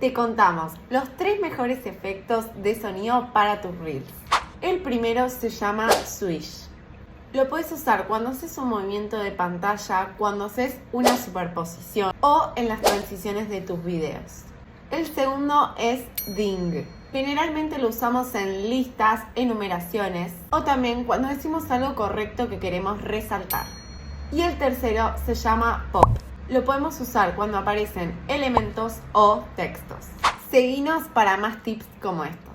te contamos los 3 mejores efectos de sonido para tus reels. El primero se llama Swish. Lo puedes usar cuando haces un movimiento de pantalla, cuando haces una superposición o en las transiciones de tus videos. El segundo es Ding. Generalmente lo usamos en listas, enumeraciones o también cuando decimos algo correcto que queremos resaltar. Y el tercero se llama Pop. Lo podemos usar cuando aparecen elementos o textos. Seguinos para más tips como estos.